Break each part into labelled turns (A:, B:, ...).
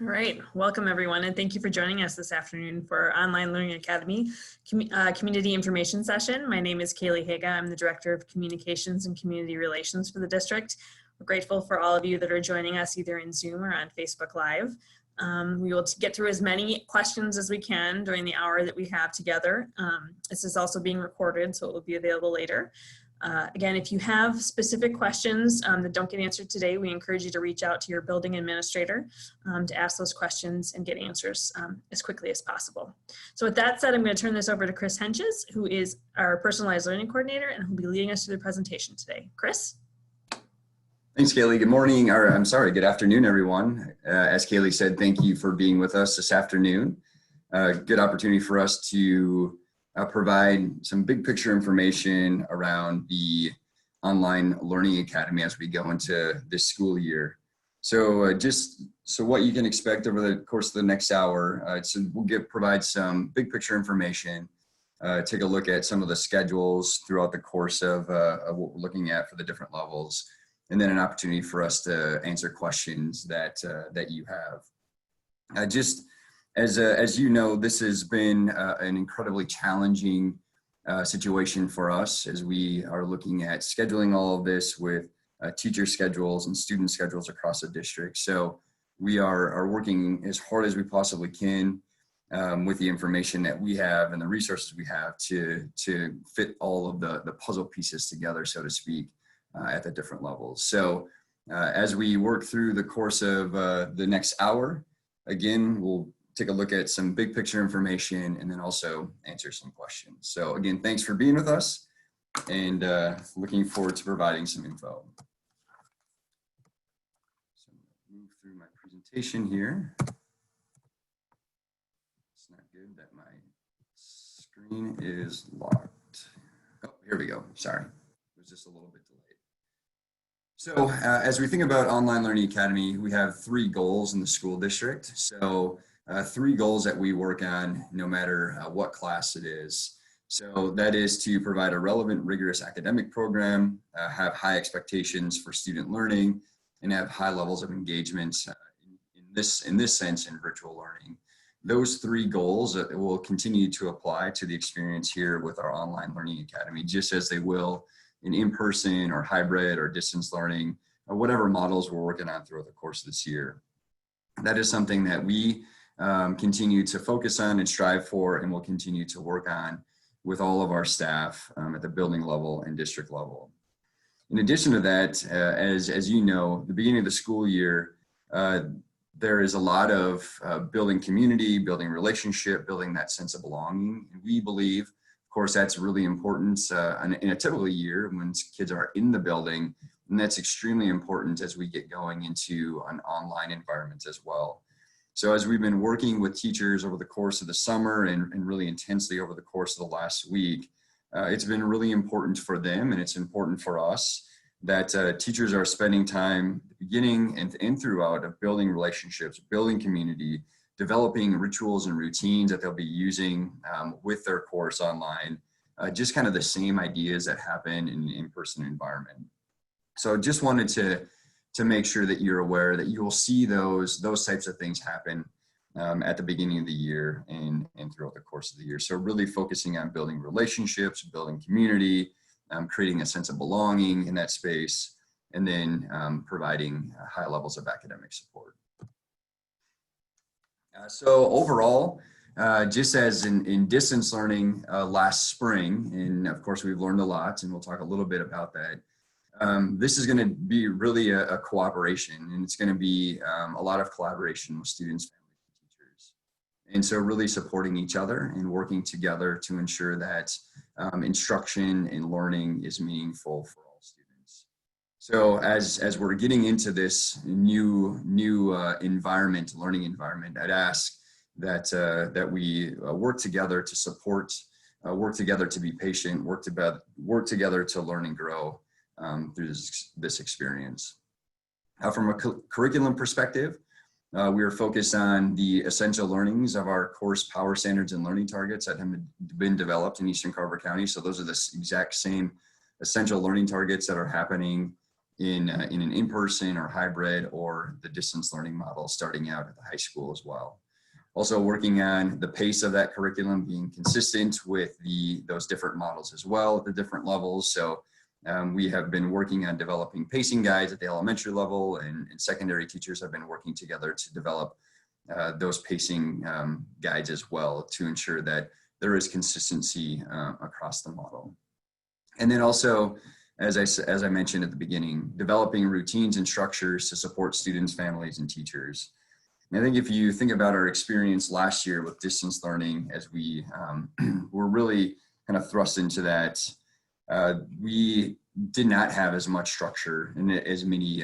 A: All right, welcome everyone, and thank you for joining us this afternoon for our Online Learning Academy Community Information Session. My name is Kaylee Haga. I'm the Director of Communications and Community Relations for the district. We're grateful for all of you that are joining us either in Zoom or on Facebook Live. We will get through as many questions as we can during the hour that we have together. This is also being recorded, so it will be available later. Again, if you have specific questions that don't get answered today, we encourage you to reach out to your building administrator to ask those questions and get answers as quickly as possible. So with that said, I'm going to turn this over to Chris Henches, who is our Personalized Learning Coordinator and who will be leading us through the presentation today. Chris?
B: Thanks, Kaylee. Good morning, or I'm sorry, good afternoon, everyone. As Kaylee said, thank you for being with us this afternoon. Good opportunity for us to provide some big picture information around the Online Learning Academy as we go into this school year. So so what you can expect over the course of the next hour, so we'll provide some big picture information, take a look at some of the schedules throughout the course of what we're looking at for the different levels, and then an opportunity for us to answer questions that you have. As you know, this has been an incredibly challenging situation for us as we are looking at scheduling all of this with teacher schedules and student schedules across the district. So we are working as hard as we possibly can with the information that we have and the resources we have to fit all of the puzzle pieces together, so to speak, at the different levels. So as we work through the course of the next hour, again, we'll take a look at some big picture information and then also answer some questions. So again, thanks for being with us and looking forward to providing some info. So move through my presentation here. It's not good that my screen is locked. Oh, here we go. Sorry, it was just a little bit delayed. So as we think about Online Learning Academy, we have 3 goals in the school district. So 3 goals that we work on no matter what class it is. So that is to provide a relevant, rigorous academic program, have high expectations for student learning, and have high levels of engagement in this sense in virtual learning. Those 3 goals will continue to apply to the experience here with our Online Learning Academy, just as they will in-person or hybrid or distance learning, or whatever models we're working on throughout the course of this year. That is something that we continue to focus on and strive for, and we'll continue to work on with all of our staff at the building level and district level. In addition to that, as you know, the beginning of the school year, there is a lot of building community, building relationship, building that sense of belonging. And we believe, of course, that's really important in a typical year when kids are in the building, and that's extremely important as we get going into an online environment as well. So as we've been working with teachers over the course of the summer and really intensely over the course of the last week, it's been really important for them, and it's important for us that teachers are spending time at the beginning and throughout of building relationships, building community, developing rituals and routines that they'll be using with their course online, just kind of the same ideas that happen in an in-person environment. So just wanted to make sure that you're aware that you will see those types of things happen at the beginning of the year and throughout the course of the year. So really focusing on building relationships, building community, creating a sense of belonging in that space, and then providing high levels of academic support. So overall, just as in distance learning last spring, and of course we've learned a lot, and we'll talk a little bit about that. This is going to be really a cooperation, and it's going to be a lot of collaboration with students, families, and teachers. And so really supporting each other and working together to ensure that instruction and learning is meaningful for all students. So as we're getting into this new environment, learning environment, I'd ask that we work together to support, work together to be patient, work together to learn and grow through this experience. From a curriculum perspective, we are focused on the essential learnings of our course power standards and learning targets that have been developed in Eastern Carver County. So those are the exact same essential learning targets that are happening in an in-person or hybrid or the distance learning model starting out at the high school as well. Also working on the pace of that curriculum being consistent with those different models as well at the different levels. So we have been working on developing pacing guides at the elementary level, and secondary teachers have been working together to develop those pacing guides as well to ensure that there is consistency across the model. And then also, as I mentioned at the beginning, developing routines and structures to support students, families, and teachers. And I think if you think about our experience last year with distance learning, as we were really kind of thrust into that, we did not have as much structure and as many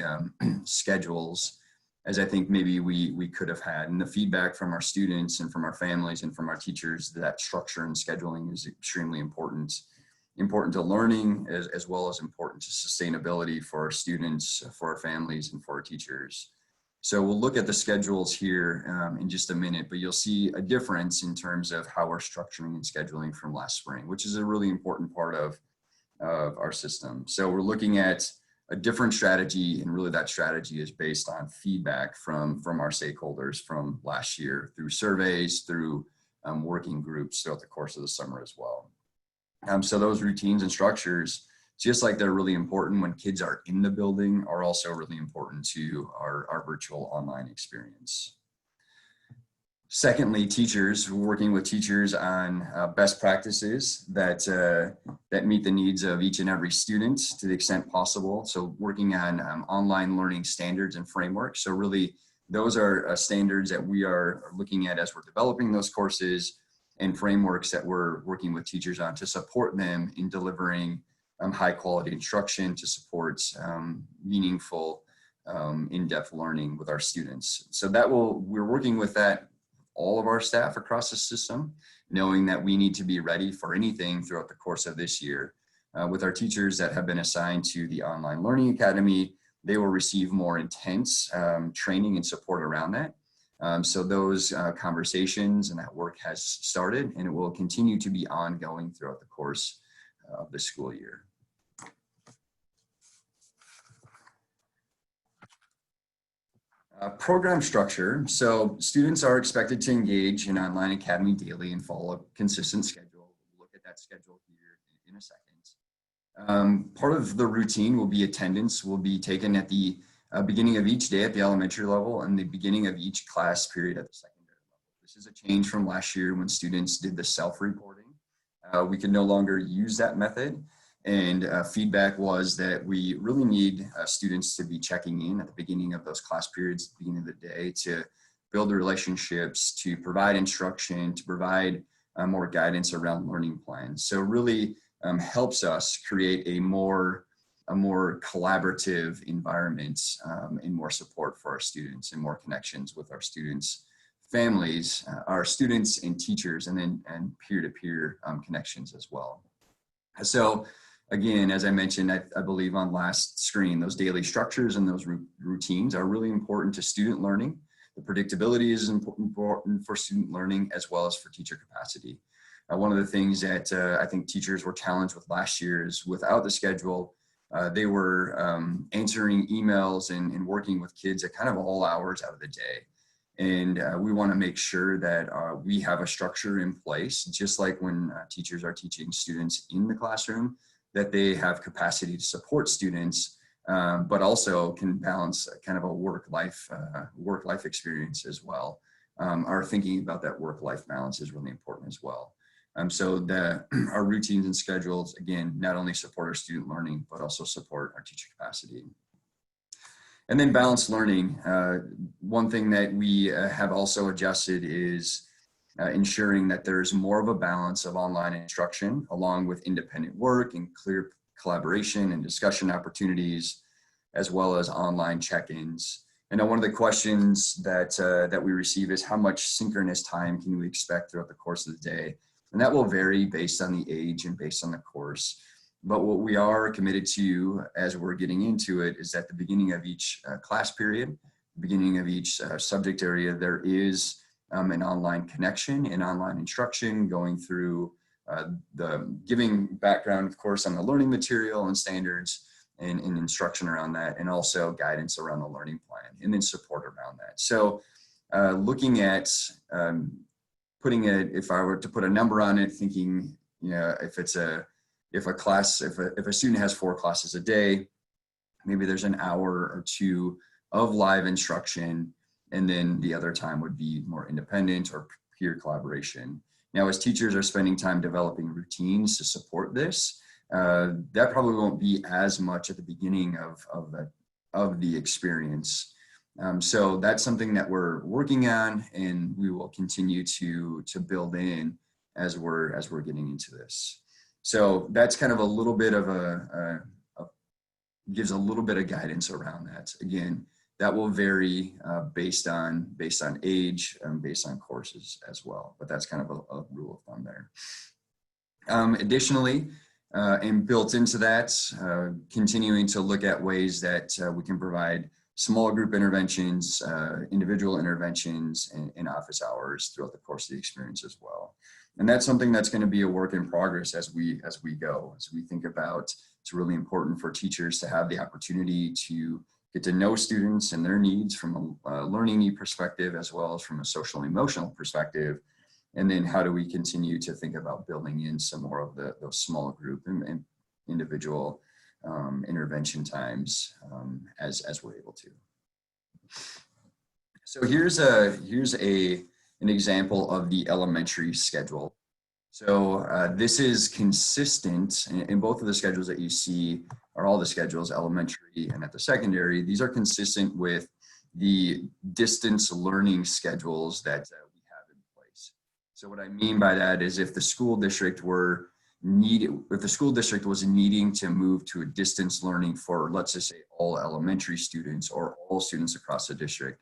B: schedules as I think maybe we could have had. And the feedback from our students and from our families and from our teachers, that structure and scheduling is extremely important to learning as well as important to sustainability for our students, for our families, and for our teachers. So we'll look at the schedules here in just a minute, but you'll see a difference in terms of how we're structuring and scheduling from last spring, which is a really important part of our system. So we're looking at a different strategy, and really that strategy is based on feedback from our stakeholders from last year through surveys, through working groups throughout the course of the summer as well. So those routines and structures, just like they're really important when kids are in the building, are also really important to our virtual online experience. Secondly, teachers, working with teachers on best practices that meet the needs of each and every student to the extent possible. So working on online learning standards and frameworks. So really, those are standards that we are looking at as we're developing those courses, and frameworks that we're working with teachers on to support them in delivering high quality instruction, to support meaningful, in-depth learning with our students. So we're working with that, all of our staff across the system, knowing that we need to be ready for anything throughout the course of this year. With our teachers that have been assigned to the Online Learning Academy, they will receive more intense training and support around that. So those conversations and that work has started, and it will continue to be ongoing throughout the course of the school year. Program structure. So students are expected to engage in Online Academy daily and follow a consistent schedule. We'll look at that schedule here in a second. Part of the routine will be attendance will be taken at the beginning of each day at the elementary level and the beginning of each class period at the secondary level. This is a change from last year when students did the self-reporting. We can no longer use that method. And feedback was that we really need students to be checking in at the beginning of those class periods, at the beginning of the day, to build the relationships, to provide instruction, to provide more guidance around learning plans. So really helps us create a more collaborative environment and more support for our students and more connections with our students, families, our students and teachers, and peer-to-peer connections as well. So again, as I mentioned, I believe on last screen, those daily structures and those routines are really important to student learning. The predictability is important for student learning as well as for teacher capacity. One of the things that I think teachers were challenged with last year is without the schedule, they were answering emails and working with kids at kind of all hours out of the day. And we want to make sure that we have a structure in place, just like when teachers are teaching students in the classroom, that they have capacity to support students, but also can balance kind of a work-life experience as well. Our thinking about that work-life balance is really important as well. So our routines and schedules, again, not only support our student learning, but also support our teacher capacity. And then balanced learning. One thing that we have also adjusted is ensuring that there's more of a balance of online instruction along with independent work and clear collaboration and discussion opportunities, as well as online check-ins. And one of the questions that we receive is how much synchronous time can we expect throughout the course of the day? And that will vary based on the age and based on the course. But what we are committed to as we're getting into it is at the beginning of each class period, beginning of each subject area, there is an online connection and online instruction going through the giving background, of course, on the learning material and standards, and instruction around that, and also guidance around the learning plan, and then support around that. So looking at if I were to put a number on it, thinking, if a student has 4 classes a day, maybe there's an hour or 2 of live instruction, and then the other time would be more independent or peer collaboration. Now, as teachers are spending time developing routines to support this, that probably won't be as much at the beginning of the experience. So that's something that we're working on, and we will continue to build in as we're getting into this. So that's kind of a little bit of gives a little bit of guidance around that. Again, that will vary based on age and based on courses as well, but that's kind of a rule of thumb there. Additionally, and built into that, continuing to look at ways that we can provide small group interventions, individual interventions, and office hours throughout the course of the experience as well. And that's something that's going to be a work in progress as we go. As we think about, it's really important for teachers to have the opportunity to get to know students and their needs from a learning need perspective, as well as from a social and emotional perspective. And then how do we continue to think about building in some more of those small group and individual intervention times as we're able to. So here's an example of the elementary schedule. So this is consistent in both of the schedules that you see are all the schedules, elementary and at the secondary. These are consistent with the distance learning schedules that we have in place. So what I mean by that is if the school district was needing to move to a distance learning for, let's just say, all elementary students or all students across the district,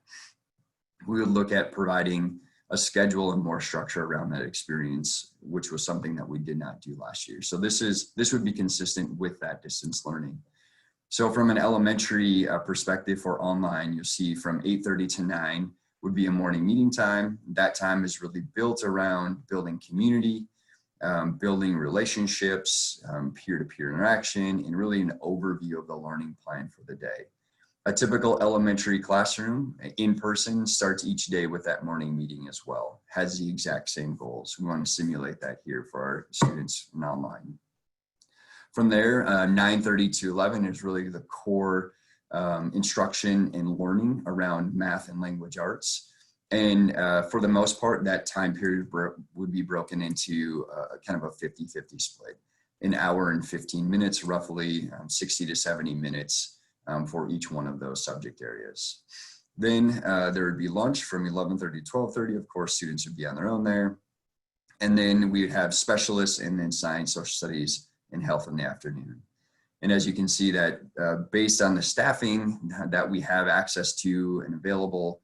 B: we would look at providing a schedule and more structure around that experience, which was something that we did not do last year. So this would be consistent with that distance learning. So from an elementary perspective for online, you'll see from 8:30 to 9 would be a morning meeting time. That time is really built around building community, building relationships, peer-to-peer interaction, and really an overview of the learning plan for the day. A typical elementary classroom in person starts each day with that morning meeting as well, has the exact same goals. We want to simulate that here for our students in online. From there, 9:30 to 11 is really the core instruction and learning around math and language arts. And for the most part, that time period would be broken into kind of a 50-50 split. An hour and 15 minutes, roughly 60 to 70 minutes for each one of those subject areas. Then there would be lunch from 11:30 to 12:30. Of course, students would be on their own there. And then we would have specialists and then science, social studies, and health in the afternoon. And as you can see that based on the staffing that we have access to and available,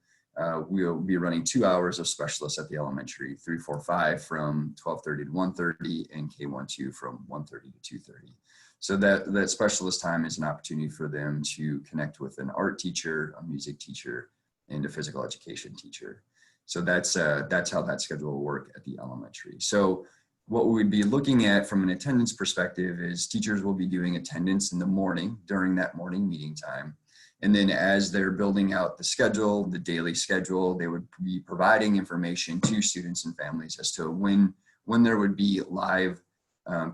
B: we'll be running 2 hours of specialists at the elementary, 3, 4, 5 from 12:30 to 1:30 and K1-2 from 1:30 to 2:30. So that specialist time is an opportunity for them to connect with an art teacher, a music teacher, and a physical education teacher. So that's how that schedule will work at the elementary. So what we would be looking at from an attendance perspective is teachers will be doing attendance in the morning during that morning meeting time. And then as they're building out the schedule, the daily schedule, they would be providing information to students and families as to when there would be live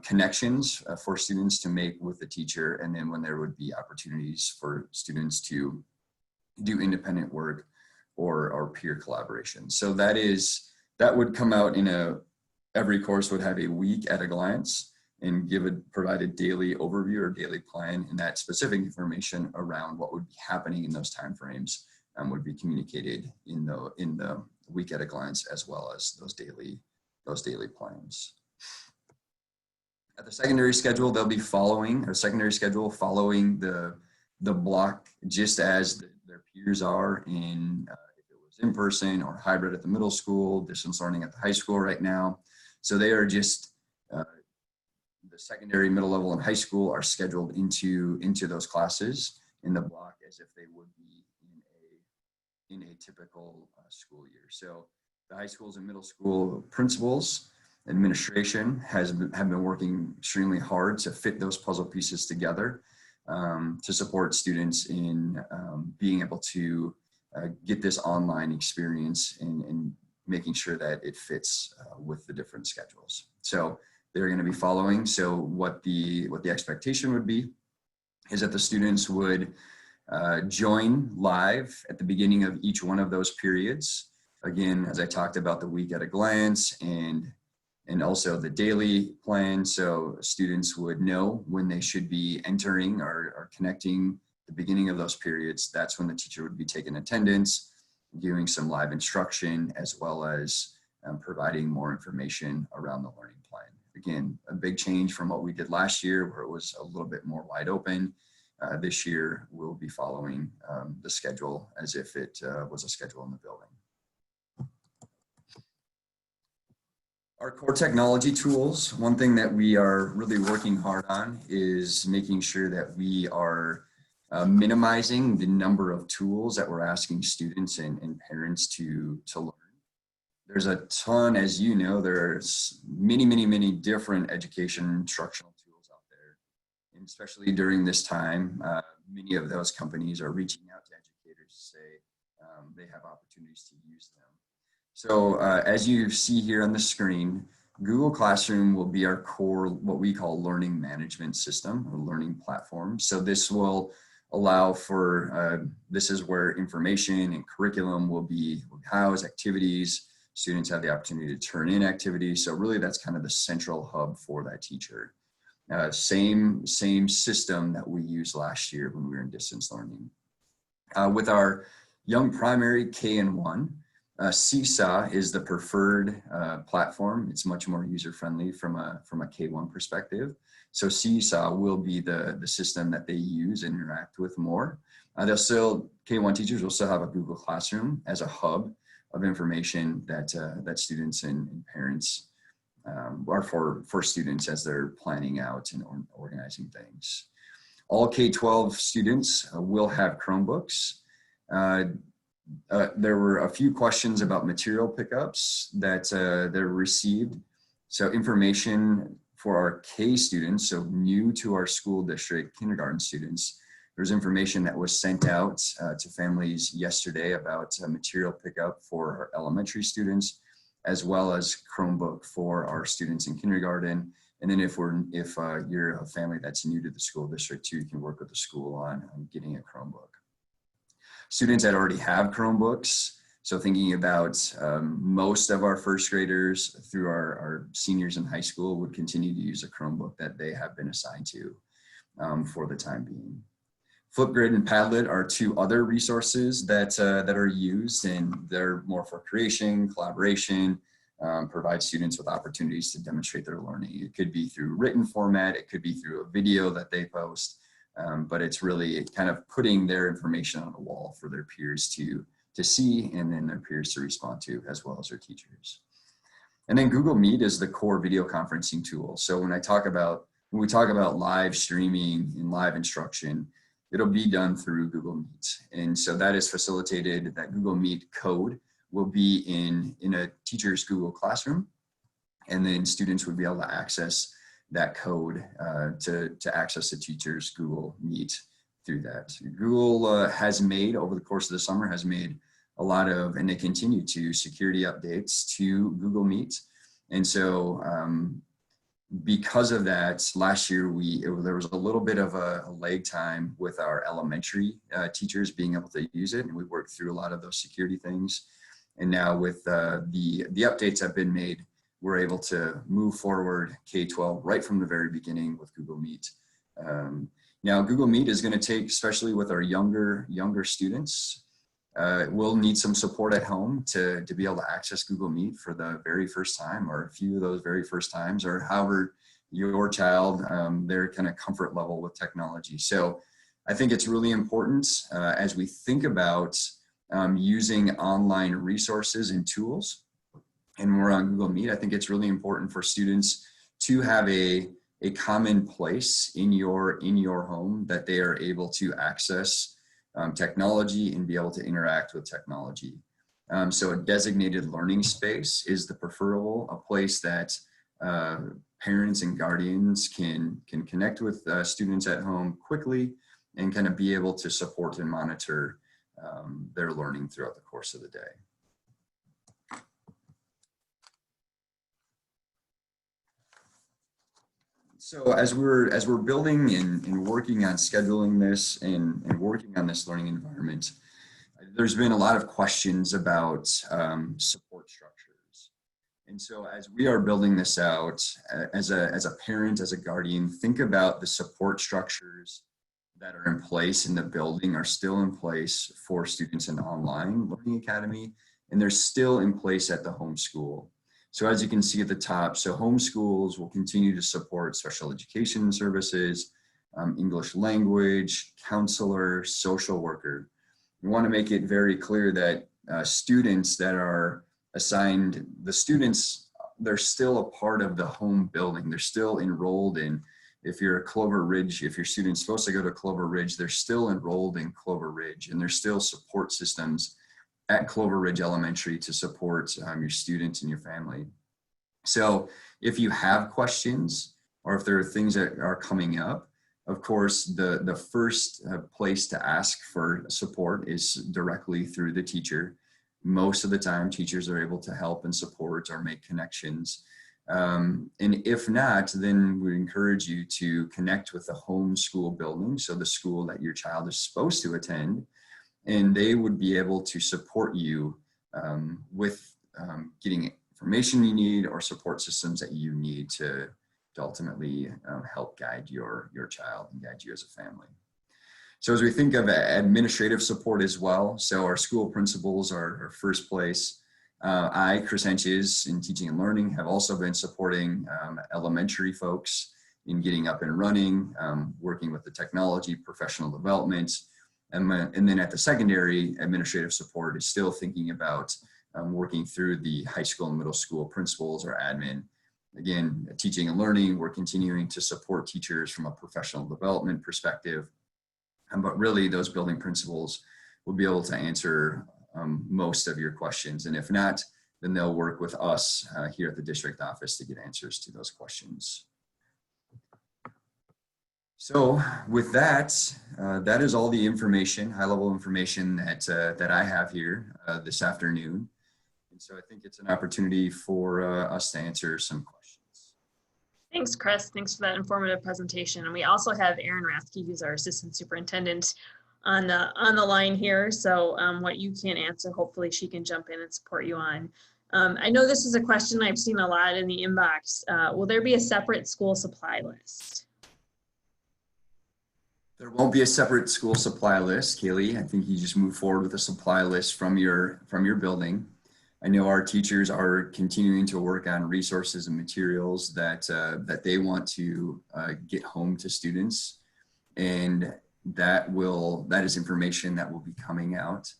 B: connections for students to make with the teacher, and then when there would be opportunities for students to do independent work or peer collaboration. So that would come out in every course would have a week at a glance and provide a daily overview or daily plan, and that specific information around what would be happening in those timeframes would be communicated in the week at a glance, as well as those daily plans. At the secondary schedule, they'll be following the block just as their peers are in if it was in person or hybrid at the middle school, distance learning at the high school right now. So they are just the secondary, middle level, and high school are scheduled into those classes in the block as if they would be in a typical school year. So the high schools and middle school principals, administration have been working extremely hard to fit those puzzle pieces together. to support students in being able to get this online experience and making sure that it fits with the different schedules. So they're going to be following. So what the expectation would be is that the students would join live at the beginning of each one of those periods. Again, as I talked about, the week at a glance and also the daily plan. So students would know when they should be entering or connecting the beginning of those periods. That's when the teacher would be taking attendance, giving some live instruction, as well as providing more information around the learning plan. Again, a big change from what we did last year, where it was a little bit more wide open. This year, we'll be following the schedule as if it was a schedule in the building. Our core technology tools, one thing that we are really working hard on is making sure that we are minimizing the number of tools that we're asking students and parents to learn. There's a ton, as you know, there's many different education instructional tools out there. And especially during this time, many of those companies are reaching out to educators to say they have opportunities to use them. So as you see here on the screen, Google Classroom will be our core, what we call learning management system or learning platform. So this will allow for, this is where information and curriculum will be housed, activities. Students have the opportunity to turn in activities. So really that's kind of the central hub for that teacher. Same system that we used last year when we were in distance learning. With our young primary K and 1, Seesaw is the preferred platform. It's much more user-friendly from a K1 perspective. So Seesaw will be the system that they use and interact with more. They'll still, K1 teachers will still have a Google Classroom as a hub of information that students and parents or for students as they're planning out and organizing things. All K-12 students will have Chromebooks. There were a few questions about material pickups that they're received. So information for our K students, so new to our school district kindergarten students, there's information that was sent out to families yesterday about material pickup for our elementary students, as well as Chromebook for our students in kindergarten. And then if you're a family that's new to the school district too, you can work with the school on getting a Chromebook. Students that already have Chromebooks, so thinking about most of our first graders through our seniors in high school would continue to use a Chromebook that they have been assigned to for the time being. Flipgrid and Padlet are two other resources that are used, and they're more for creation, collaboration, provide students with opportunities to demonstrate their learning. It could be through written format, it could be through a video that they post, but it's really kind of putting their information on the wall for their peers to see, and then their peers to respond to, as well as their teachers. And then Google Meet is the core video conferencing tool. So when we talk about live streaming and live instruction, it'll be done through Google Meet. And so that is facilitated, that Google Meet code will be in a teacher's Google Classroom, and then students would be able to access that code to access the teacher's Google Meet through that. Google has made, over the course of the summer, has made a lot of, and they continue to, security updates to Google Meet. And so because of that, last year there was a little bit of a lag time with our elementary teachers being able to use it, and we worked through a lot of those security things. And now with the updates have been made, we're able to move forward K-12 right from the very beginning with Google Meet. Now Google Meet is going to take, especially with our younger students, we'll need some support at home to be able to access Google Meet for the very first time, or a few of those very first times, or however your child, their kind of comfort level with technology. So I think it's really important as we think about using online resources and tools, and we're on Google Meet, I think it's really important for students to have a common place in your home that they are able to access technology and be able to interact with technology. So a designated learning space is the preferable, a place that parents and guardians can connect with students at home quickly and kind of be able to support and monitor their learning throughout the course of the day. So as we're building and working on scheduling this and working on this learning environment, there's been a lot of questions about support structures. And so as we are building this out, as a parent, as a guardian, think about the support structures that are in place in the building are still in place for students in online learning academy, and they're still in place at the homeschool. So as you can see at the top, so homeschools will continue to support special education services, English language, counselor, social worker. We want to make it very clear that students that are assigned, the students, they're still a part of the home building. They're still enrolled in, if you're at Clover Ridge, if your student's supposed to go to Clover Ridge, they're still enrolled in Clover Ridge, and there's still support systems at Clover Ridge Elementary to support your students and your family. So if you have questions or if there are things that are coming up, of course, the first place to ask for support is directly through the teacher. Most of the time, teachers are able to help and support or make connections. And if not, then we encourage you to connect with the home school building, so the school that your child is supposed to attend, and they would be able to support you with getting information you need or support systems that you need to ultimately help guide your child and guide you as a family. So as we think of administrative support as well, so our school principals are our first place. I, Chris Henches, in teaching and learning, have also been supporting elementary folks in getting up and running, working with the technology, professional development. And then at the secondary, administrative support is still thinking about working through the high school and middle school principals or admin. Again, teaching and learning, we're continuing to support teachers from a professional development perspective. But really, those building principals will be able to answer most of your questions. And if not, then they'll work with us here at the district office to get answers to those questions. So with that, that is all the information, high-level information that I have here this afternoon. And so I think it's an opportunity for us to answer some questions.
A: Thanks, Chris. Thanks for that informative presentation. And we also have Erin Rathke, who's our assistant superintendent, on the line here. So what you can't answer, hopefully she can jump in and support you on. I know this is a question I've seen a lot in the inbox. Will there be a separate school supply list?
B: There won't be a separate school supply list, Kaylee. I think you just move forward with a supply list from your building. I know our teachers are continuing to work on resources and materials that they want to get home to students, and that is information that will be coming out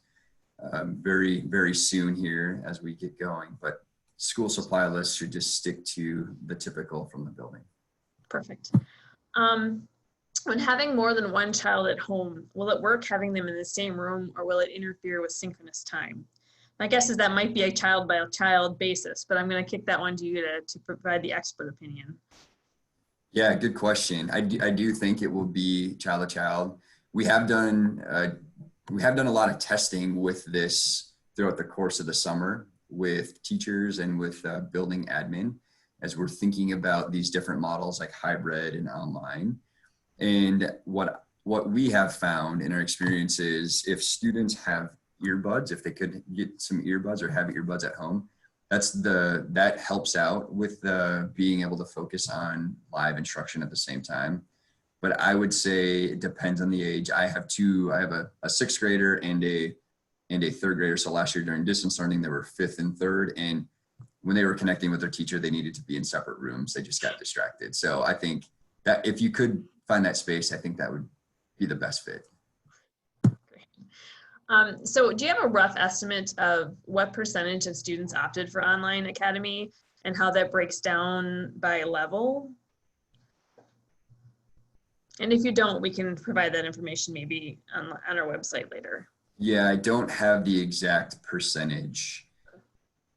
B: very, very soon here as we get going. But school supply lists should just stick to the typical from the building.
A: Perfect. When having more than one child at home, will it work having them in the same room, or will it interfere with synchronous time? My guess is that might be a child by child basis, but I'm going to kick that one to you to provide the expert opinion.
B: Yeah, good question. I do think it will be child to child. We have done a lot of testing with this throughout the course of the summer with teachers and with building admin as we're thinking about these different models like hybrid and online. And what we have found in our experience is if students have earbuds, if they could get some earbuds or have earbuds at home, that helps out with being able to focus on live instruction at the same time. But I would say it depends on the age. I have a sixth grader and a third grader. So last year during distance learning, they were fifth and third. And when they were connecting with their teacher, they needed to be in separate rooms. They just got distracted. So I think that if you could find that space, I think that would be the best fit.
A: So do you have a rough estimate of what percentage of students opted for online academy and how that breaks down by level? And if you don't, we can provide that information maybe on our website later.
B: Yeah, I don't have the exact percentage.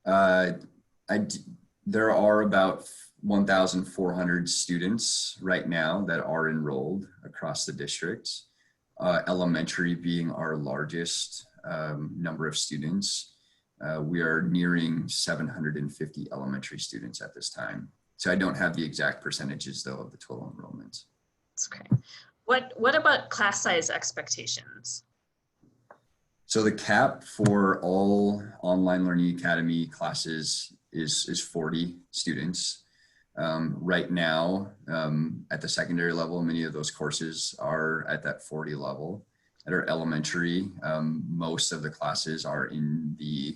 B: There are about 1,400 students right now that are enrolled across the district. Elementary being our largest number of students. We are nearing 750 elementary students at this time. So I don't have the exact percentages though of the total enrollment.
A: That's okay. What about class size expectations?
B: So the cap for all Online Learning Academy classes is 40 students. Right now, at the secondary level, many of those courses are at that 40 level. At our elementary, most of the classes are in the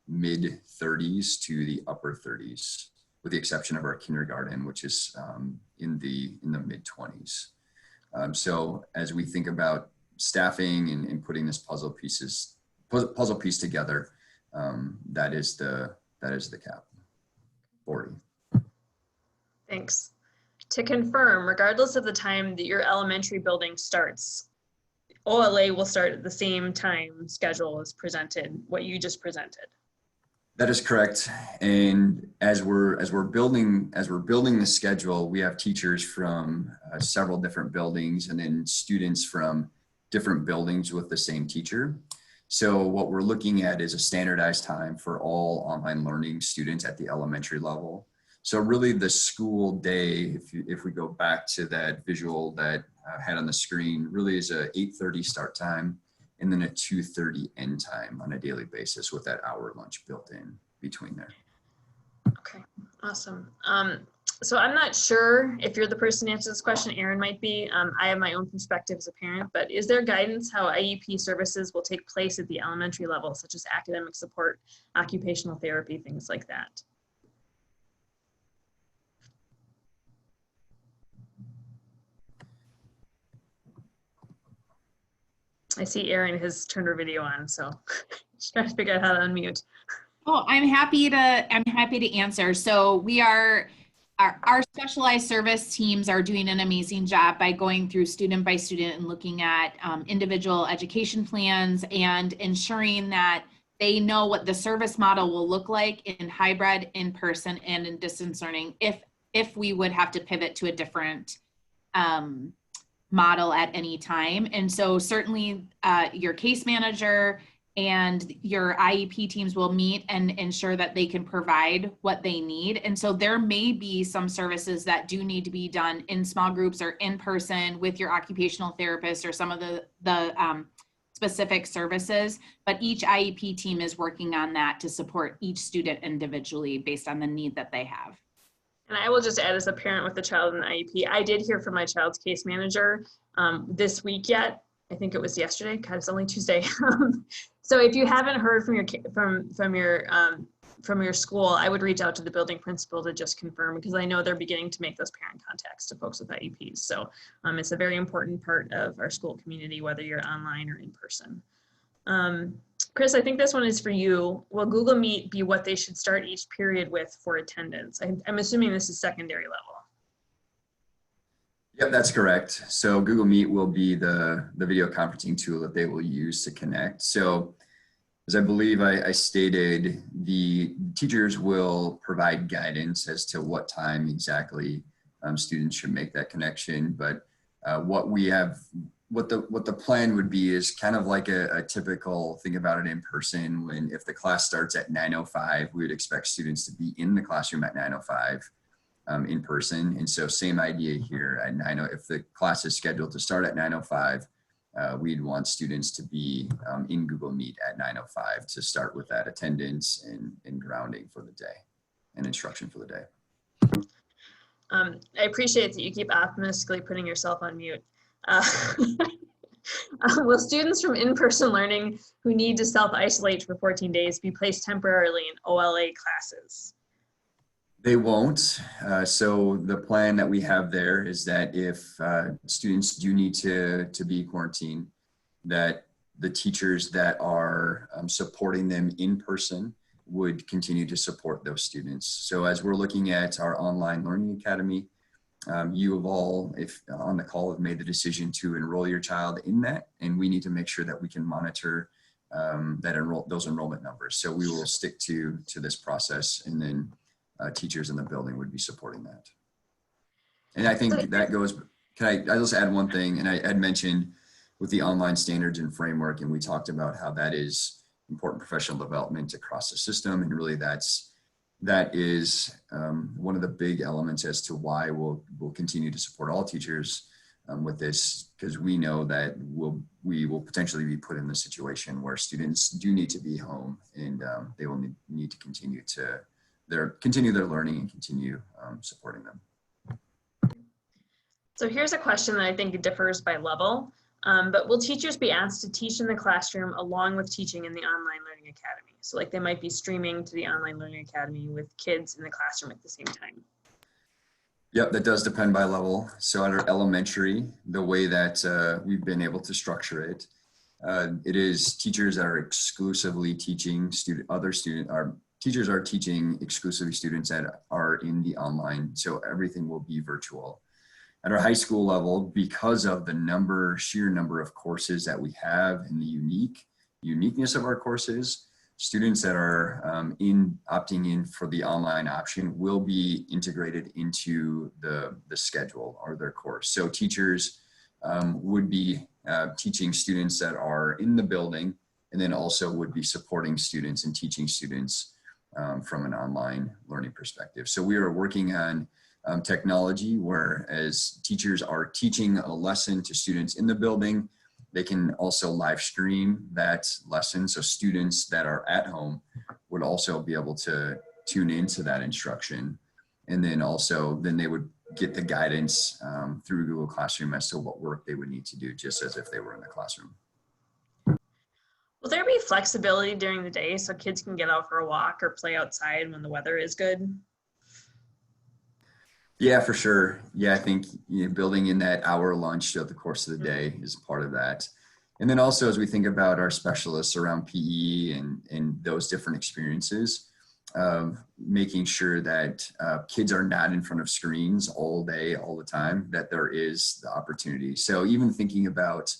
B: mid 30s to the upper 30s, with the exception of our kindergarten, which is in the mid 20s. So as we think about staffing and putting this puzzle piece together, that is the cap, 40.
A: Thanks. To confirm, regardless of the time that your elementary building starts, OLA will start at the same time schedule as presented, what you just presented.
B: That is correct. And as we're building the schedule, we have teachers from several different buildings and then students from different buildings with the same teacher. So what we're looking at is a standardized time for all online learning students at the elementary level. So really the school day, if we go back to that visual that I had on the screen, really is a 8:30 start time and then a 2:30 end time on a daily basis with that hour lunch built in between there.
A: Okay, awesome. So I'm not sure if you're the person to answer this question, Erin might be. I have my own perspective as a parent, but is there guidance how IEP services will take place at the elementary level, such as academic support, occupational therapy, things like that? I see Erin has turned her video on, so she's trying to figure out how to unmute.
C: Oh, I'm happy to answer. So we are, our specialized service teams are doing an amazing job by going through student by student and looking at individual education plans and ensuring that they know what the service model will look like in hybrid, in person, and in distance learning if we would have to pivot to a different model at any time. And so certainly your case manager and your IEP teams will meet and ensure that they can provide what they need. And so there may be some services that do need to be done in small groups or in person with your occupational therapist or some of the specific services, but each IEP team is working on that to support each student individually based on the need that they have.
A: And I will just add, as a parent with a child in the IEP, I did hear from my child's case manager this week yet. I think it was yesterday. God, it's only Tuesday. So if you haven't heard from your school, I would reach out to the building principal to just confirm, because I know they're beginning to make those parent contacts to folks with IEPs. So it's a very important part of our school community, whether you're online or in person. Chris, I think this one is for you. Will Google Meet be what they should start each period with for attendance? I'm assuming this is secondary level.
B: Yep, that's correct. So Google Meet will be the video conferencing tool that they will use to connect. So as I believe I stated, the teachers will provide guidance as to what time exactly students should make that connection. But what the plan would be is kind of like a typical, think about it in person, when if the class starts at 9:05, we would expect students to be in the classroom at 9:05 in person. And so same idea here at 9:00, if the class is scheduled to start at 9:05, we'd want students to be in Google Meet at 9:05 to start with that attendance and grounding for the day and instruction for the day.
A: I appreciate that you keep optimistically putting yourself on mute. Will students from in-person learning who need to self-isolate for 14 days be placed temporarily in OLA classes?
B: They won't. So the plan that we have there is that if students do need to be quarantined, that the teachers that are supporting them in person would continue to support those students. So as we're looking at our online learning academy, you have all, if on the call, have made the decision to enroll your child in that, and we need to make sure that we can monitor those enrollment numbers. So we will stick to this process, and then teachers in the building would be supporting that. And I think that goes, I'll just add one thing, and I had mentioned with the online standards and framework, and we talked about how that is important professional development across the system, and really that is one of the big elements as to why we'll continue to support all teachers with this, because we know that we will potentially be put in the situation where students do need to be home, and they will need to continue their learning and continue supporting them.
A: So here's a question that I think differs by level, but will teachers be asked to teach in the classroom along with teaching in the online learning academy? So like they might be streaming to the online learning academy with kids in the classroom at the same time.
B: Yep, that does depend by level. So at our elementary, the way that we've been able to structure it, it is teachers that are exclusively teaching teachers are teaching exclusively students that are in the online, so everything will be virtual. At our high school level, because of the sheer number of courses that we have and the uniqueness of our courses, students that are opting in for the online option will be integrated into the schedule or their course. So teachers would be teaching students that are in the building, and then also would be supporting students and teaching students from an online learning perspective. So we are working on technology where as teachers are teaching a lesson to students in the building, they can also live stream that lesson. So students that are at home would also be able to tune into that instruction. And then they would get the guidance through Google Classroom as to what work they would need to do, just as if they were in the classroom.
A: Will there be flexibility during the day so kids can get out for a walk or play outside when the weather is good?
B: Yeah, for sure. Yeah, I think building in that hour lunch throughout the course of the day is part of that. And then also as we think about our specialists around PE and those different experiences, making sure that kids are not in front of screens all day, all the time, that there is the opportunity. So even thinking about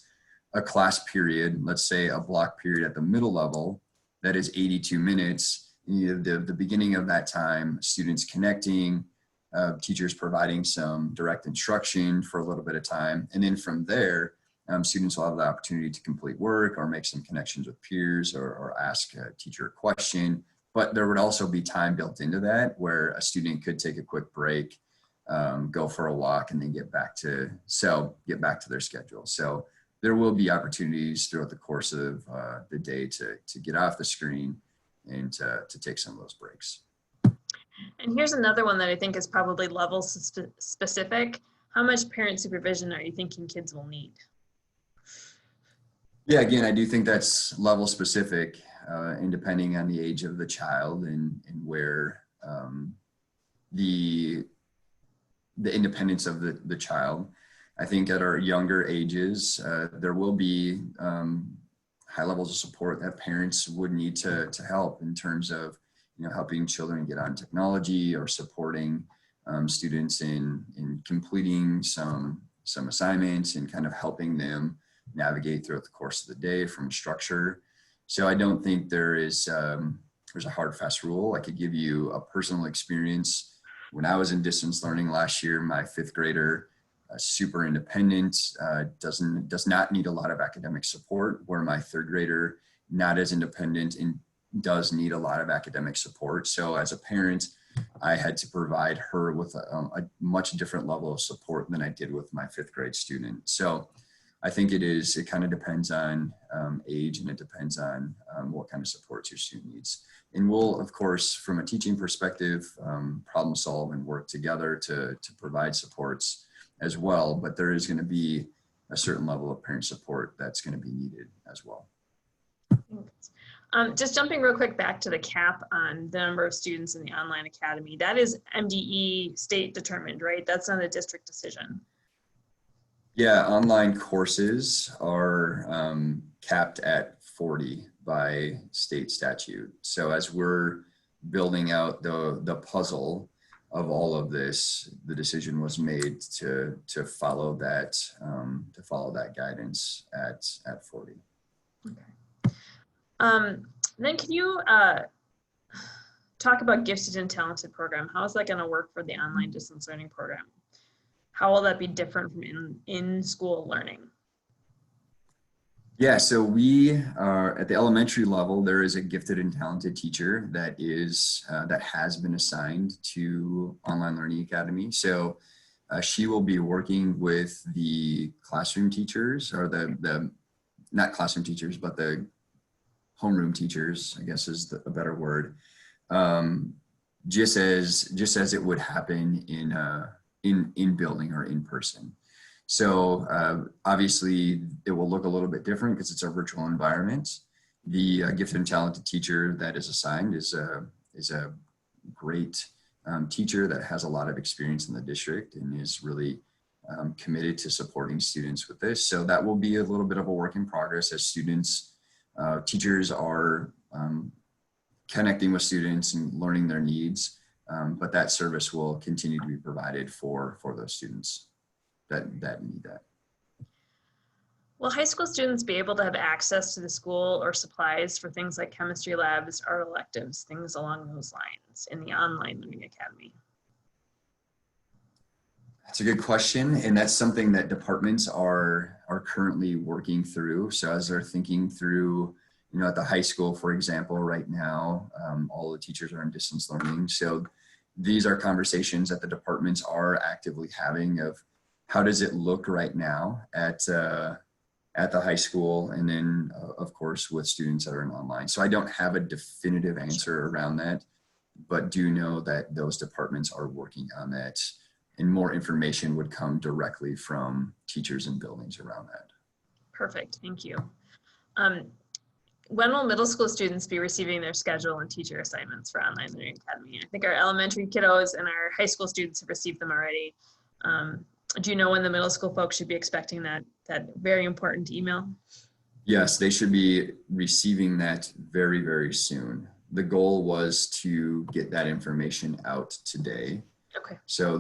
B: a class period, let's say a block period at the middle level, that is 82 minutes, the beginning of that time, students connecting, teachers providing some direct instruction for a little bit of time. And then from there, students will have the opportunity to complete work or make some connections with peers or ask a teacher a question. But there would also be time built into that where a student could take a quick break, go for a walk, and then get back to their schedule. So there will be opportunities throughout the course of the day to get off the screen and to take some of those breaks.
A: And here's another one that I think is probably level specific. How much parent supervision are you thinking kids will need?
B: Yeah, again, I do think that's level specific and depending on the age of the child and where the independence of the child. I think at our younger ages, there will be high levels of support that parents would need to help in terms of helping children get on technology or supporting students in completing some assignments and kind of helping them navigate throughout the course of the day from structure. So I don't think there's a hard, fast rule. I could give you a personal experience. When I was in distance learning last year, my fifth grader, super independent, does not need a lot of academic support, where my third grader, not as independent and does need a lot of academic support. So as a parent, I had to provide her with a much different level of support than I did with my fifth grade student. So I think it kind of depends on age, and it depends on what kind of supports your student needs. And we'll, of course, from a teaching perspective, problem solve and work together to provide supports as well. But there is going to be a certain level of parent support that's going to be needed as well.
A: Just jumping real quick back to the cap on the number of students in the online academy. That is MDE state determined, right? That's not a district decision.
B: Yeah, online courses are capped at 40 by state statute. So as we're building out the puzzle of all of this, the decision was made to follow that guidance at 40.
A: Okay. Then can you talk about gifted and talented program. How is that going to work for the online distance learning program? How will that be different from in-school learning?
B: Yeah, so we are at the elementary level. There is a gifted and talented teacher that has been assigned to Online Learning Academy. So she will be working with the classroom teachers, or the not classroom teachers, but the homeroom teachers, I guess is a better word. Just as it would happen in building or in person. So obviously it will look a little bit different because it's a virtual environment. The gifted and talented teacher that is assigned is a great teacher that has a lot of experience in the district and is really committed to supporting students with this. So that will be a little bit of a work in progress as teachers are connecting with students and learning their needs. But that service will continue to be provided for those students that need that.
A: Will high school students be able to have access to the school or supplies for things like chemistry labs, art electives, things along those lines in the Online Learning Academy?
B: That's a good question. And that's something that departments are currently working through. So as they're thinking through, at the high school, for example, right now, all the teachers are in distance learning. So these are conversations that the departments are actively having of how does it look right now at the high school, and then of course with students that are in online. So I don't have a definitive answer around that, but do know that those departments are working on that, and more information would come directly from teachers and buildings around that.
A: Perfect, thank you. When will middle school students be receiving their schedule and teacher assignments for Online Learning Academy? I think our elementary kiddos and our high school students have received them already. Do you know when the middle school folks should be expecting that very important email?
B: Yes, they should be receiving that very, very soon. The goal was to get that information out today.
A: Okay.
B: So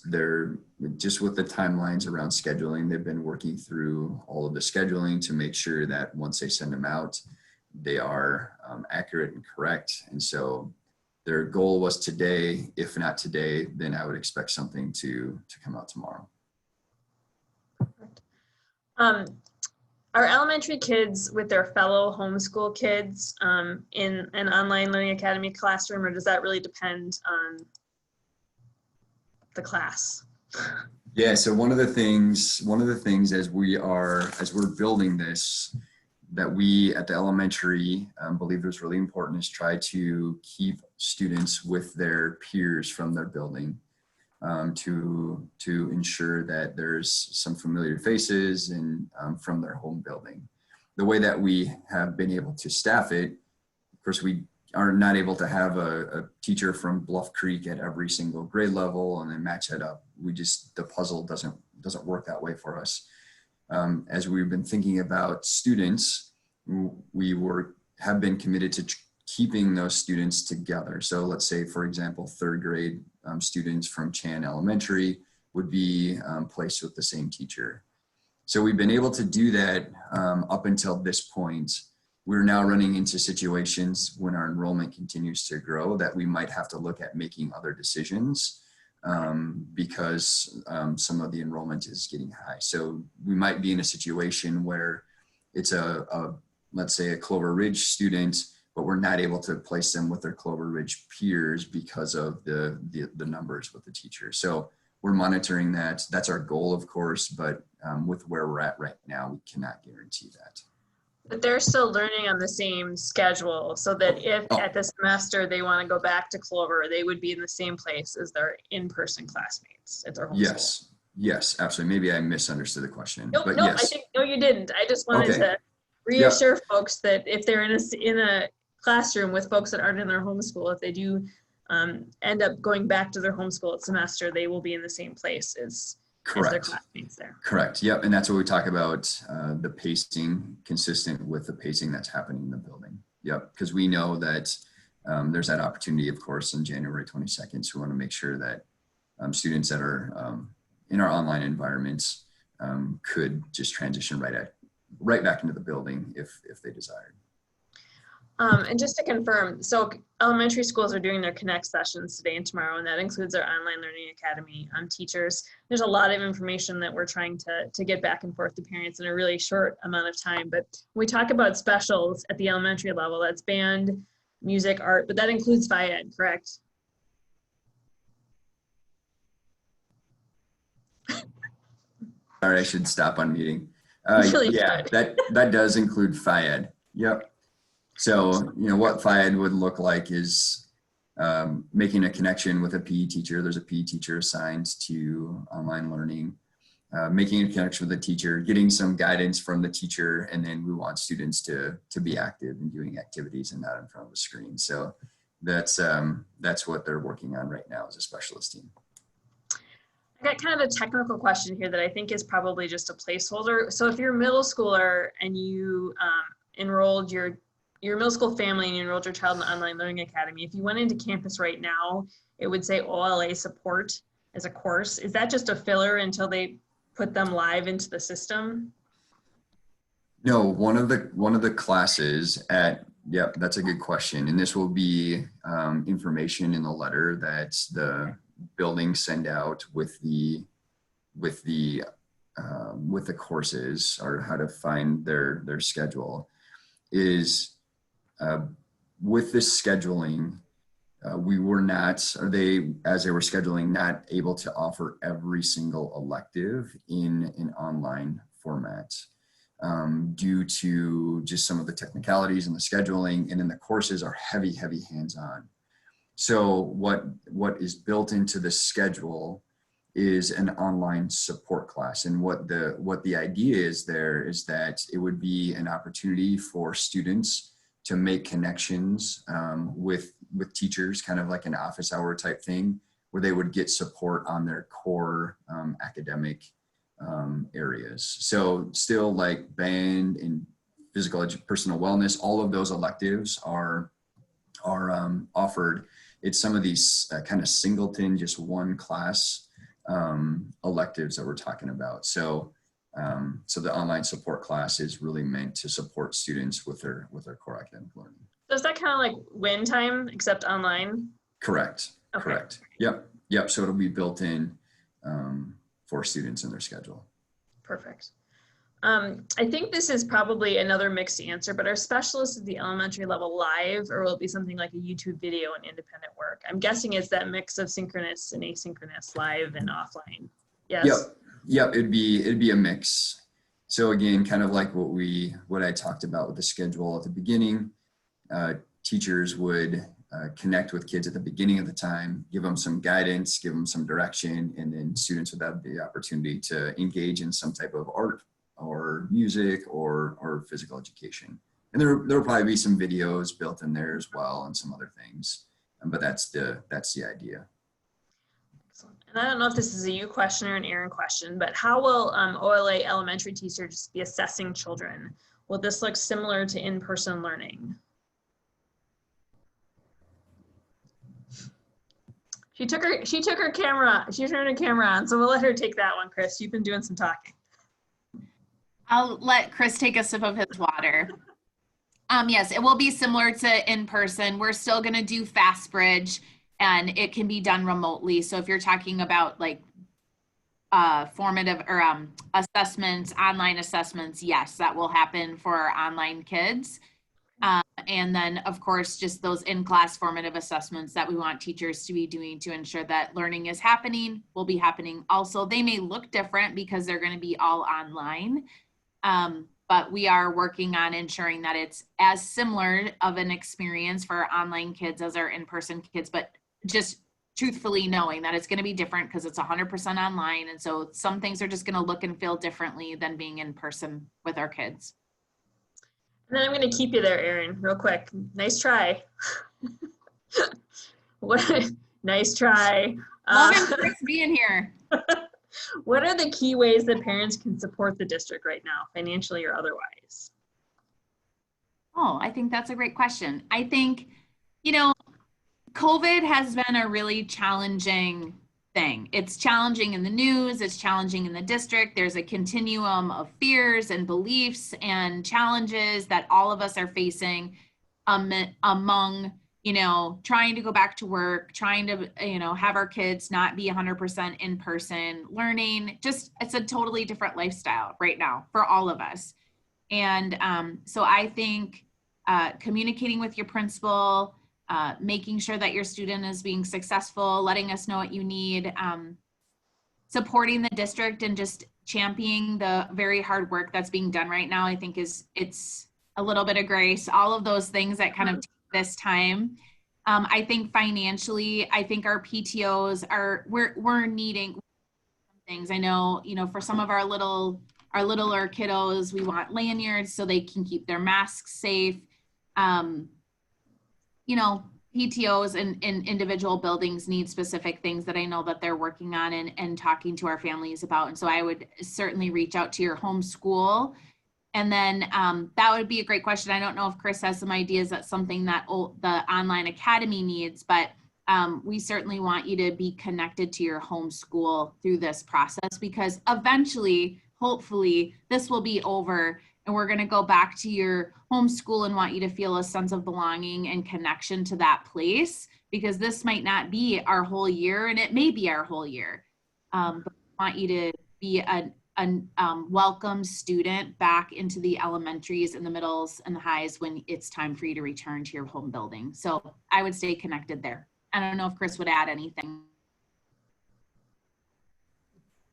B: they're just with the timelines around scheduling, they've been working through all of the scheduling to make sure that once they send them out, they are accurate and correct. And so their goal was today. If not today, then I would expect something to come out tomorrow.
A: Are elementary kids with their fellow homeschool kids in an Online Learning Academy classroom, or does that really depend on the class?
B: Yeah, so one of the things as we're building this, that we at the elementary believe is really important, is try to keep students with their peers from their building, to ensure that there's some familiar faces and from their home building. The way that we have been able to staff it, of course, we are not able to have a teacher from Bluff Creek at every single grade level and then match that up. The puzzle doesn't work that way for us. As we've been thinking about students, we have been committed to keeping those students together. So let's say, for example, third grade students from Chan Elementary would be placed with the same teacher. So we've been able to do that up until this point. We're now running into situations when our enrollment continues to grow that we might have to look at making other decisions because some of the enrollment is getting high. So we might be in a situation where it's let's say a Clover Ridge student, but we're not able to place them with their Clover Ridge peers because of the numbers with the teacher. So we're monitoring that. That's our goal, of course, but with where we're at right now, we cannot guarantee that.
A: But they're still learning on the same schedule, so that if at the semester they want to go back to Clover, they would be in the same place as their in-person classmates at their home school.
B: Yes, absolutely. Maybe I misunderstood the question.
A: Nope,
B: but
A: nope,
B: yes.
A: no, you didn't. I just wanted to reassure folks that if they're in a classroom with folks that aren't in their homeschool, if they do end up going back to their homeschool semester, they will be in the same place as their classmates there.
B: Correct. Yep. And that's what we talk about, the pacing consistent with the pacing that's happening in the building. Yep. Because we know that there's that opportunity, of course, on January 22nd. So we want to make sure that students that are in our online environments could just transition right back into the building if they desired.
A: And just to confirm, so elementary schools are doing their Connect sessions today and tomorrow, and that includes our online learning academy teachers. There's a lot of information that we're trying to get back and forth to parents in a really short amount of time. But when we talk about specials at the elementary level, that's band, music, art, but that includes Phi-Ed, correct?
B: Sorry, I should stop unmuting.
A: Really
B: Yeah, that does include Phi-Ed. Yep. So, what Phi-Ed would look like is making a connection with a PE teacher. There's a PE teacher assigned to online learning, making a connection with a teacher, getting some guidance from the teacher, and then we want students to be active in doing activities and not in front of a screen. So that's what they're working on right now as a specialist team.
A: I got kind of a technical question here that I think is probably just a placeholder. So if you're a middle schooler and you enrolled your middle school family and you enrolled your child in the online learning academy, if you went into campus right now, it would say OLA support as a course. Is that just a filler until they put them live into the system?
B: No, one of the classes yep, that's a good question. And this will be information in the letter that the building send out with the courses, or how to find their schedule is with this scheduling. We were not, or they, as they were scheduling, not able to offer every single elective in an online format due to just some of the technicalities and the scheduling, and then the courses are heavy hands-on. So what is built into the schedule is an online support class. And what the idea is there is that it would be an opportunity for students to make connections with teachers, kind of like an office hour type thing, where they would get support on their core academic areas. So still like band and personal wellness, all of those electives are offered. It's some of these kind of singleton, just one class electives that we're talking about. So the online support class is really meant to support students with their core academic learning.
A: So is that kind of like win time except online?
B: Correct.
A: Okay.
B: Correct. Yep. So it'll be built in for students in their schedule.
A: Perfect. I think this is probably another mixed answer, but are specialists at the elementary level live, or will it be something like a YouTube video and independent work? I'm guessing it's that mix of synchronous and asynchronous, live and offline. Yes.
B: Yep. It'd be a mix. So again, kind of like what I talked about with the schedule at the beginning, teachers would connect with kids at the beginning of the time, give them some guidance, give them some direction, and then students would have the opportunity to engage in some type of art or music or physical education. And there'll probably be some videos built in there as well and some other things, but that's the idea.
A: Excellent. And I don't know if this is a you question or an Aaron question, but how will OLA elementary teachers be assessing children? Will this look similar to in-person learning? She turned her camera on, so we'll let her take that one, Chris. You've been doing some talking.
C: I'll let Chris take a sip of his water. Yes, it will be similar to in person. We're still going to do FastBridge, and it can be done remotely. So if you're talking about like formative or assessments, online assessments, yes, that will happen for our online kids. And then, of course, just those in-class formative assessments that we want teachers to be doing to ensure that learning is happening will be happening. Also, they may look different because they're going to be all online. But we are working on ensuring that it's as similar of an experience for our online kids as our in-person kids, but just truthfully knowing that it's going to be different because it's 100% online. And so some things are just going to look and feel differently than being in person with our kids.
A: And then I'm going to keep you there, Erin, real quick. Nice try. Nice try.
C: Love and Chris being here.
A: What are the key ways that parents can support the district right now, financially or otherwise?
C: Oh, I think that's a great question. I think, COVID has been a really challenging thing. It's challenging in the news, it's challenging in the district. There's a continuum of fears and beliefs and challenges that all of us are facing. among, trying to go back to work, trying to, have our kids not be 100% in person learning. Just, it's a totally different lifestyle right now for all of us. And so I think communicating with your principal, making sure that your student is being successful, letting us know what you need, supporting the district and just championing the very hard work that's being done right now, I think it's a little bit of grace, all of those things that kind of take this time. I think financially, I think our PTOs we're needing things. I know, for some of our littler kiddos, we want lanyards so they can keep their masks safe. PTOs and individual buildings need specific things that I know that they're working on and talking to our families about. And so I would certainly reach out to your home school. And then that would be a great question. I don't know if Chris has some ideas. That's something that the online academy needs, but we certainly want you to be connected to your home school through this process, because eventually, hopefully, this will be over and we're going to go back to your home school and want you to feel a sense of belonging and connection to that place, because this might not be our whole year and it may be our whole year. But we want you to be a welcome student back into the elementaries and the middles and the highs when it's time for you to return to your home building. So I would stay connected there. I don't know if Chris would add anything.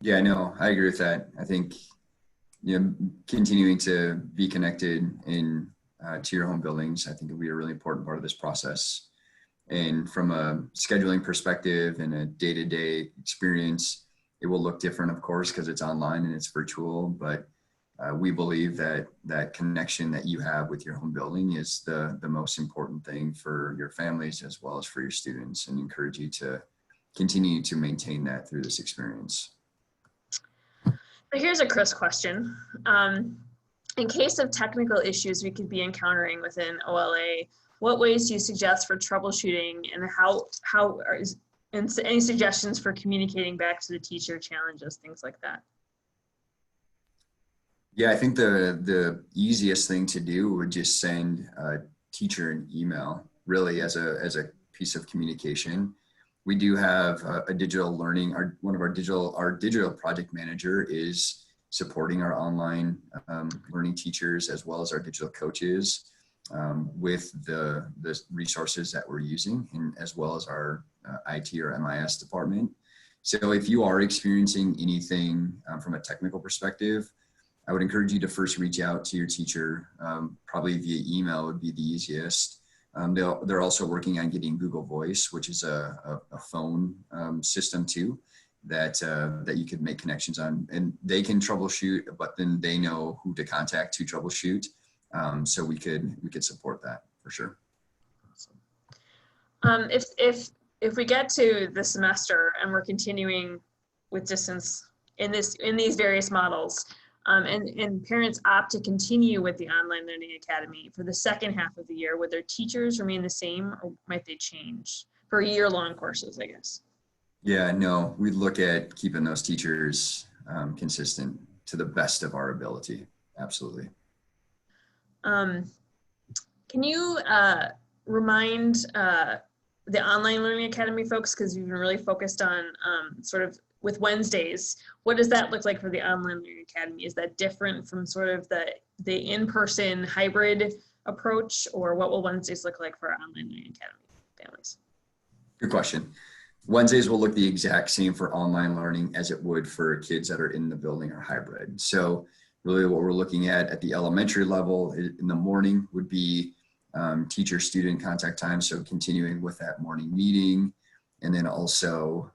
B: Yeah, no, I agree with that. I think, continuing to be connected to your home buildings, I think will be a really important part of this process. And from a scheduling perspective and a day-to-day experience, it will look different, of course, because it's online and it's virtual, but we believe that that connection that you have with your home building is the most important thing for your families as well as for your students, and encourage you to continue to maintain that through this experience.
A: So here's a Chris question. In case of technical issues we could be encountering within OLA, what ways do you suggest for troubleshooting, and and any suggestions for communicating back to the teacher, challenges, things like that?
B: Yeah, I think the easiest thing to do would just send a teacher an email, really, as a piece of communication. We do have a digital learning, our digital project manager is supporting our online learning teachers as well as our digital coaches with the resources that we're using, and as well as our IT or MIS department. So if you are experiencing anything from a technical perspective, I would encourage you to first reach out to your teacher. Probably via email would be the easiest. They're also working on getting Google Voice, which is a phone system too, that you could make connections on, and they can troubleshoot, but then they know who to contact to troubleshoot. So we could support that for sure.
A: If we get to the semester and we're continuing with distance in these various models, and parents opt to continue with the Online Learning Academy for the second half of the year, would their teachers remain the same, or might they change for year-long courses, I guess?
B: Yeah, no, we look at keeping those teachers consistent to the best of our ability. Absolutely.
A: Can you remind the Online Learning Academy folks, because you've been really focused on sort of with Wednesdays, what does that look like for the Online Learning Academy? Is that different from sort of the in-person hybrid approach, or what will Wednesdays look like for our Online Learning Academy families?
B: Good question. Wednesdays will look the exact same for online learning as it would for kids that are in the building or hybrid. So really what we're looking at the elementary level in the morning would be teacher-student contact time. So continuing with that morning meeting, and then also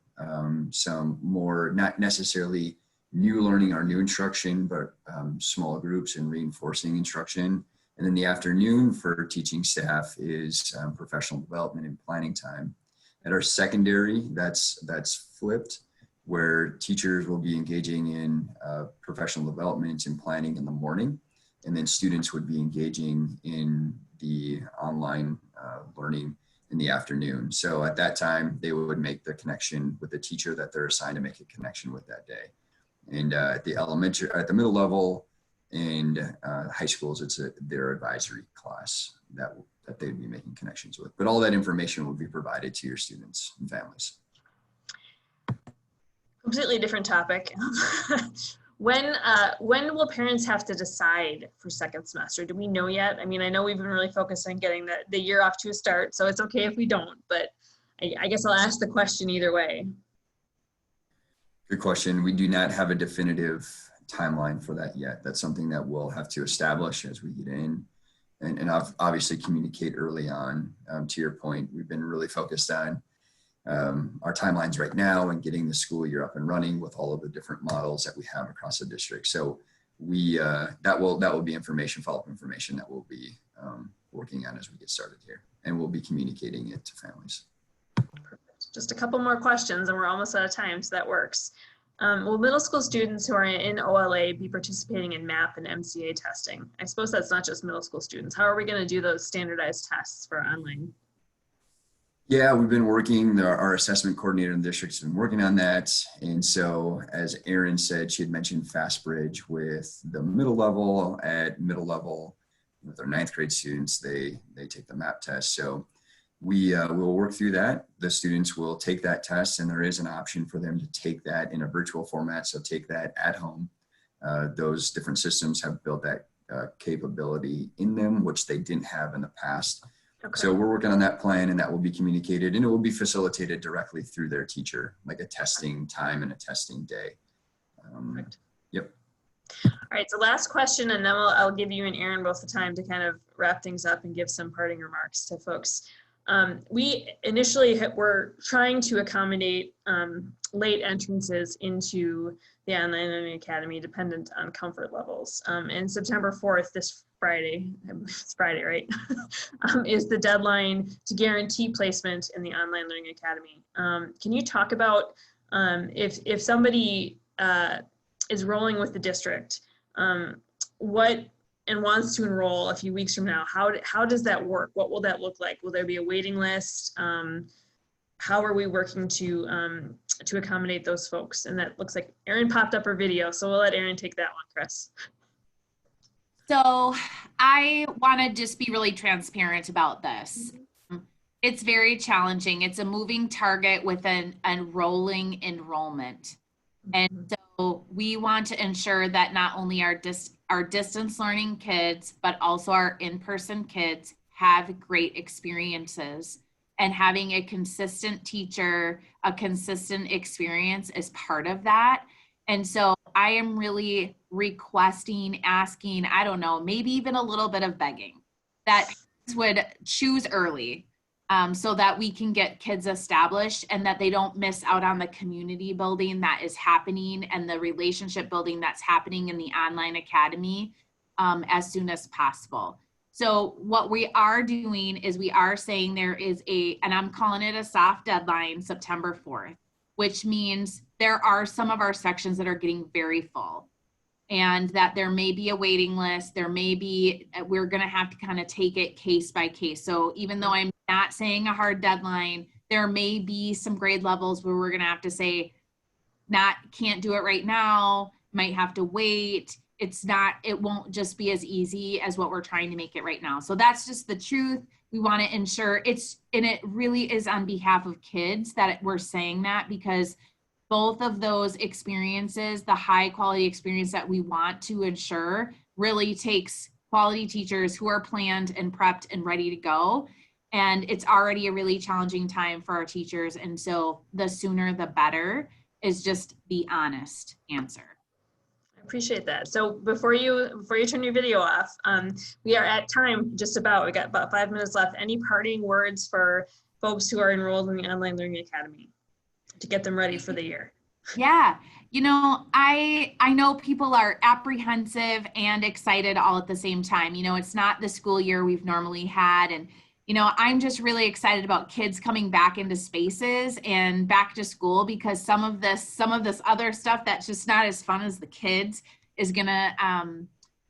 B: some more, not necessarily new learning or new instruction, but small groups and reinforcing instruction. And then the afternoon for teaching staff is professional development and planning time. At our secondary, that's flipped, where teachers will be engaging in professional development and planning in the morning, and then students would be engaging in the online learning in the afternoon. So at that time, they would make the connection with the teacher that they're assigned to make a connection with that day. And at the middle level and high schools, it's their advisory class that that they'd be making connections with. But all that information will be provided to your students and families.
A: Completely different topic. When will parents have to decide for second semester? Do we know yet? I mean, I know we've been really focused on getting the year off to a start, so it's okay if we don't, but I guess I'll ask the question either way.
B: Good question. We do not have a definitive timeline for that yet. That's something that we'll have to establish as we get in and obviously communicate early on. To your point, we've been really focused on our timelines right now and getting the school year up and running with all of the different models that we have across the district. So we that will be information, follow-up information that we'll be working on as we get started here, and we'll be communicating it to families.
A: Perfect. Just a couple more questions and we're almost out of time, so that works. Will middle school students who are in OLA be participating in MAP and MCA testing? I suppose that's not just middle school students. How are we going to do those standardized tests for online?
B: Yeah, we've been working, our assessment coordinator in the district has been working on that. And so as Erin said, she had mentioned FastBridge with the middle level. At middle level, with our 9th grade students, they take the MAP test. So we will work through that. The students will take that test, and there is an option for them to take that in a virtual format. So take that at home. Those different systems have built that capability in them, which they didn't have in the past. Okay. So we're working on that plan, and that will be communicated, and it will be facilitated directly through their teacher, like a testing time and a testing day. Yep.
A: All right, so last question, and then I'll give you and Erin both the time to kind of wrap things up and give some parting remarks to folks. We initially were trying to accommodate late entrances into the Online Learning Academy dependent on comfort levels. And September 4th, this Friday, it's Friday, right? Is the deadline to guarantee placement in the Online Learning Academy. Can you talk about if somebody is rolling with the district, what and wants to enroll a few weeks from now, how does that work? What will that look like? Will there be a waiting list? How are we working to accommodate those folks? And that looks like Erin popped up her video, so we'll let Erin take that one, Chris.
C: So I want to just be really transparent about this. It's very challenging. It's a moving target with an rolling enrollment. And so we want to ensure that not only our distance learning kids, but also our in-person kids have great experiences. And having a consistent teacher, a consistent experience is part of that. And so I am really requesting, asking, I don't know, maybe even a little bit of begging that would choose early so that we can get kids established and that they don't miss out on the community building that is happening and the relationship building that's happening in the online academy as soon as possible. So what we are doing is we are saying there is and I'm calling it a soft deadline, September 4th, which means there are some of our sections that are getting very full and that there may be a waiting list. There may be, we're going to have to kind of take it case by case. So even though I'm not saying a hard deadline, there may be some grade levels where we're going to have to say, can't do it right now, might have to wait. It won't just be as easy as what we're trying to make it right now. So that's just the truth. We want to ensure and it really is on behalf of kids that we're saying that, because both of those experiences, the high quality experience that we want to ensure, really takes quality teachers who are planned and prepped and ready to go. And it's already a really challenging time for our teachers. And so the sooner the better is just the honest answer.
A: I appreciate that. So before you turn your video off, we are at time just about. We got about 5 minutes left. Any parting words for folks who are enrolled in the Online Learning Academy to get them ready for the year?
C: Yeah, I know people are apprehensive and excited all at the same time. It's not the school year we've normally had, and I'm just really excited about kids coming back into spaces and back to school, because some of this other stuff that's just not as fun as the kids is gonna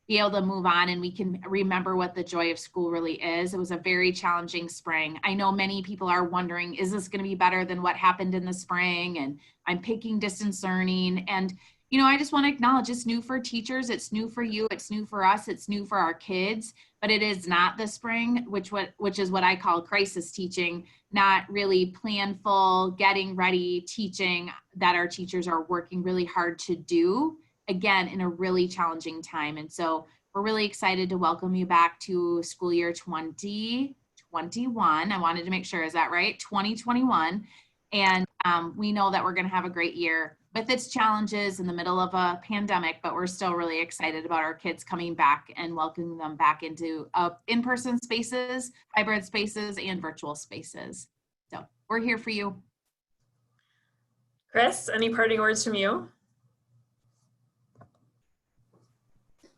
C: be able to move on, and we can remember what the joy of school really is. It was a very challenging spring. I know many people are wondering, is this gonna be better than what happened in the spring? And I'm picking distance learning. And I just want to acknowledge it's new for teachers, it's new for you, it's new for us, it's new for our kids, but it is not the spring, which is what I call crisis teaching, not really planful, getting ready teaching that our teachers are working really hard to do, again, in a really challenging time. And so we're really excited to welcome you back to school year 2021. I wanted to make sure, is that right? 2021. And we know that we're going to have a great year with its challenges in the middle of a pandemic, but we're still really excited about our kids coming back and welcoming them back into in-person spaces, hybrid spaces, and virtual spaces. So we're here for you.
A: Chris, any parting words from you?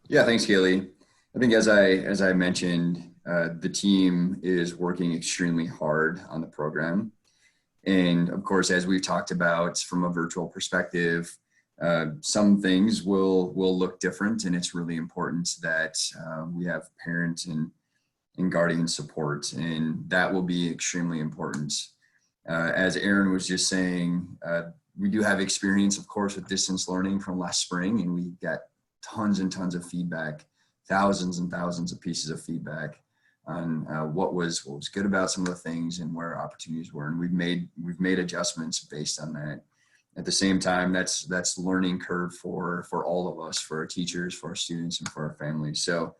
B: Yeah, thanks, Kaylee. I think as I mentioned, the team is working extremely hard on the program. And of course, as we've talked about from a virtual perspective, some things will look different, and it's really important that we have parent and guardian support, and that will be extremely important. As Aaron was just saying, we do have experience, of course, with distance learning from last spring, and we got tons and tons of feedback, thousands and thousands of pieces of feedback on what was good about some of the things and where opportunities were, and we've made adjustments based on that. At the same time, that's learning curve for all of us, for our teachers, for our students, and for our families. So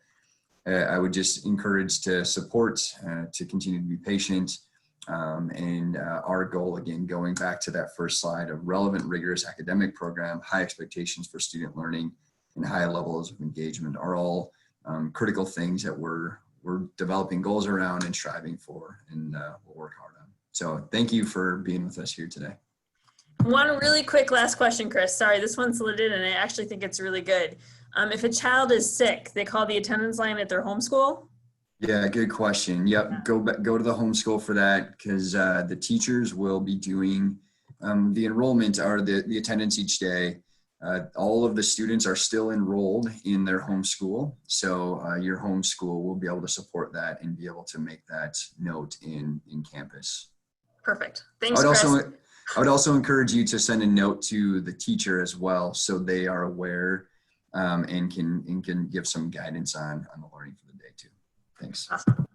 B: I would just encourage to support, to continue to be patient, and our goal, again, going back to that first slide, of relevant, rigorous academic program, high expectations for student learning, and high levels of engagement are all critical things that we're developing goals around and striving for, and we'll work hard on. So thank you for being with us here today.
A: One really quick last question, Chris. Sorry, this one's slid in, and I actually think it's really good. If a child is sick, they call the attendance line at their home school?
B: Yeah, good question. Yep, go to the homeschool for that, because the teachers will be doing the enrollment or the attendance each day. All of the students are still enrolled in their home school, so your home school will be able to support that and be able to make that note in campus.
A: Perfect. Thanks, Chris.
B: I would also encourage you to send a note to the teacher as well, so they are aware and can give some guidance on the learning for the day too. Thanks.
A: Awesome.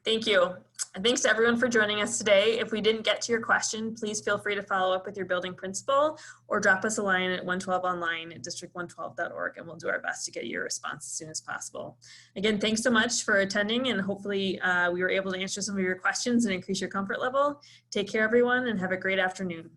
A: Thank you. And thanks to everyone for joining us today. If we didn't get to your question, please feel free to follow up with your building principal or drop us a line at 112online@district112.org, and we'll do our best to get your response as soon as possible. Again, thanks so much for attending, and hopefully we were able to answer some of your questions and increase your comfort level. Take care, everyone, and have a great afternoon.